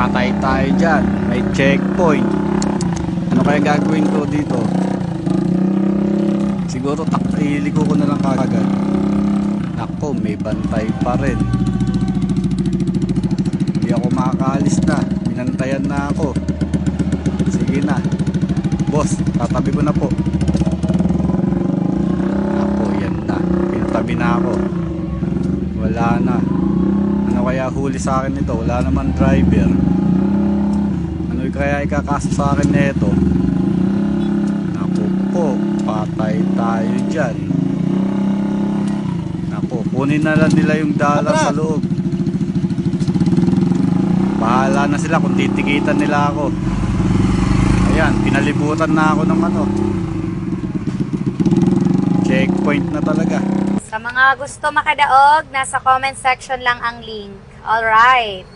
Patay tayo dyan. May checkpoint. Ano kaya gagawin ko dito? Siguro iliko ko na lang kagad. Nako, may bantay pa rin. Hindi ako makakaalis na. Binantayan na ako. Sige na. Boss, tatabi ko na po. Nako, yan na. Pinatabi na ako. Wala na. Ano kaya huli sa akin nito? Wala naman driver. Ano kaya ikakaso sa akin nito? Naku po, patay tayo dyan. Naku, kunin na lang nila yung dollar sa loob. Bahala na sila kung titikitan nila ako. Ayan, pinalibutan na ako ng ano. Checkpoint na talaga. Sa mga gusto makadaog, nasa comment section lang ang link. Alright.